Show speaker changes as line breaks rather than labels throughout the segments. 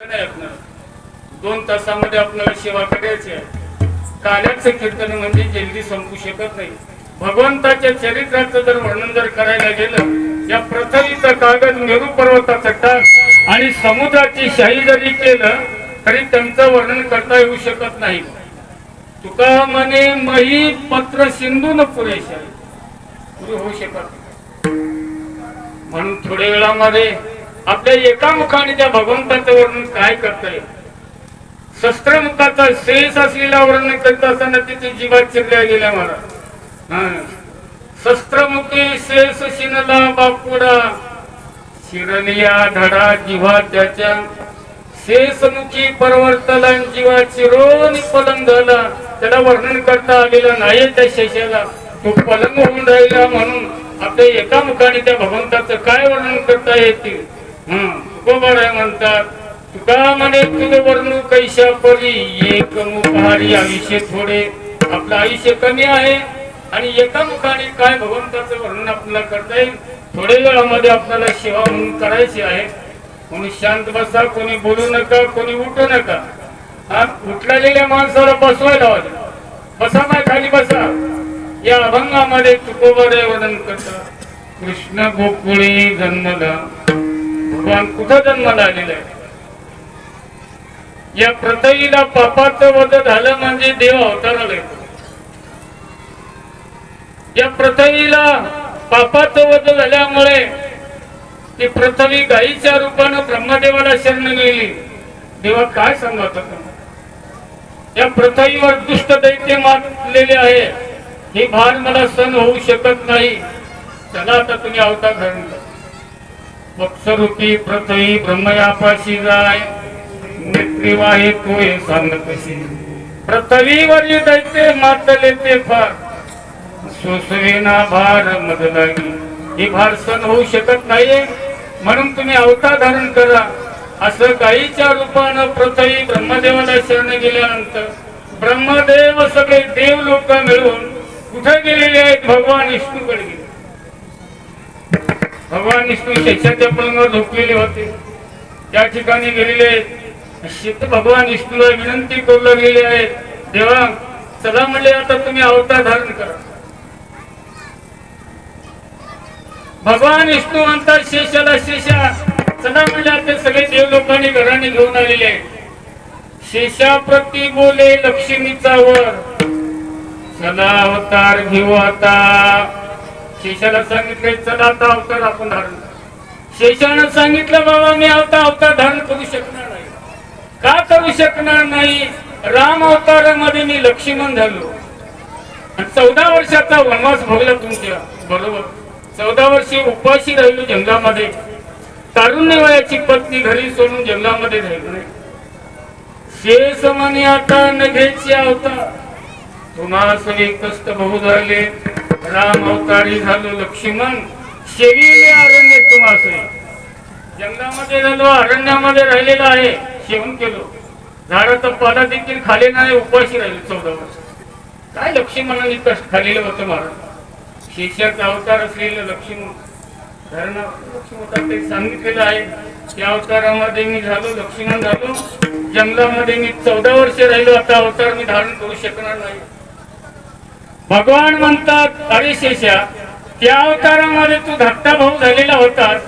नाही ऐकणार. 2 तासामध्ये आपल्याला सेवा करायची आहे. काल्याचं कीर्तन म्हणजे जल्दी संपू शकत नाही. भगवंताच्या चरित्राचं जर वर्णन जर करायला गेलं, या पृथ्वीचा कागद मेरू पर्वताचा टाक आणि समुद्राची शाही जरी केलं तरी त्यांचं वर्णन करता येऊ शकत नाही. तुका म्हणे मही पत्र सिंधून पुरेशा पुरे होऊ शकत. म्हणून थोड्या वेळामध्ये आपल्या एका मुखाने त्या भगवंताचं वर्णन काय करता येईल. शस्त्रमुखाचा शेष असलेला वर्णन करत असताना तिथे जीवात चिरल्या गेल्या मला. शस्त्रमुखी शेष शिनला बापुडा शिरलिया धडा जीवा त्याच्या शेषमुखी परवर्तला जीवा चिरोनी पलंग झाला. त्याला वर्णन करता आलेलं नाही. त्या शेषाला तो पलंग होऊन राहिला. म्हणून आपल्या एका मुखाने त्या भगवंताचं काय वर्णन करता येते. तुकोबाराय म्हणतात, तुका म्हणे तुझे वर्णू कैशा परी एक मुखारी आयुष्य थोडे. आपलं आयुष्य कमी आहे आणि एका मुखाने काय भगवंताचं वर्णन आपल्याला करता येईल. थोड्या वेळामध्ये आपल्याला सेवा म्हणून करायची आहे. कोणी शांत बसा, कोणी बोलू नका, कोणी उठू नका. उठलेल्या माणसाला बसवायला हवं. बसा नाही, खाली बसा. या अभंगामध्ये तुकोबाराय वर्णन करतात, कृष्ण गोकुळी जन्मला. भगवान कुठं जन्माला आलेला आहे. या पृथ्वीला पापाचं वध झालं म्हणजे देव अवताराला येतो. या पृथ्वीला पापाचं वध झाल्यामुळे ती पृथ्वी गायीच्या रूपानं ब्रह्मदेवाला शरण गेली. देवा काय सांगत होता. या पृथ्वीवर दुष्ट दैत्य मारलेले आहे. हे भार मला सहन होऊ शकत नाही. चला आता तुम्ही अवतार धारण करा. वत्सरूपी पृथ्वी ब्रह्मयापाशी जाय नेत्री वाहे तोय सांग कशी. पृथ्वीवर दैत्य मातले ते फार सोसवेना भार मध लागी. हे भार सहन होऊ शकत नाहीये. म्हणून तुम्ही अवतार धारण करा. असं गायीच्या रूपानं पृथ्वी ब्रह्मदेवाला शरण गेल्यानंतर ब्रह्मदेव सगळे देव लोक मिळून कुठे गेलेले आहेत. भगवान विष्णूकडे गेले. भगवान विष्णू शेषाच्या पलंगावर झोपलेले होते. त्या ठिकाणी गेलेले शीत भगवान विष्णूला विनंती करू लागलेले आहेत, देवा चला म्हणले आता तुम्ही अवतार धारण करा. भगवान विष्णू म्हणतात शेषाला, शेषा चला म्हणले आता सगळे देव लोकांनी घराने घेऊन आलेले आहेत. शेषाप्रती बोले लक्ष्मीचा वर, चला अवतार घेऊ आता. शेषाला सांगितले चला आता अवतार आपण धारण. शेषानं सांगितलं बाबा मी अवतार धारण करू शकणार नाही. का करू शकणार नाही. राम अवतारामध्ये मी लक्ष्मण झालो. 14 वर्षाचा वनवास भोगला तुमच्या बरोबर. 14 वर्षे उपाशी राहिलो जंगलामध्ये. तारुण्य वयाची पत्नी घरी सोडून जंगलामध्ये राहिलो. शेष म्हणे आता नघ्याची अवतार. तुम्हा सगळे कष्ट बहु झाले. राम अवतारी झालो लक्ष्मण. शेवीने अरण्य तुम्हा जंगलामध्ये झालो, अरण्यामध्ये राहिलेला आहे. सेवन केलो. झाडाचा पाला देखील खाले नाही. उपाशी राहिलो 14 वर्ष. काय लक्ष्मणाने कष्ट खाल्लेलं होतं महाराज. शेषाचा अवतार असलेलं लक्ष्मण धरण सांगितलेलं आहे. त्या अवतारामध्ये मी झालो लक्ष्मण झालो. जंगलामध्ये मी 14 वर्ष राहिलो. आता अवतार मी धारण करू शकणार नाही. भगवान म्हणतात अरे शेषा त्या अवतारामध्ये तू धाकटा भाऊ झालेला होतास.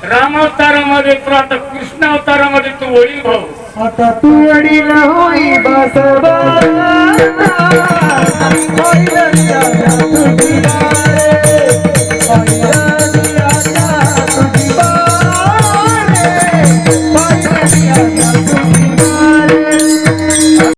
राम अवतारामध्ये तू आता कृष्ण अवतारामध्ये तू वडील भाऊ.
आता तू वडील होई बसवा.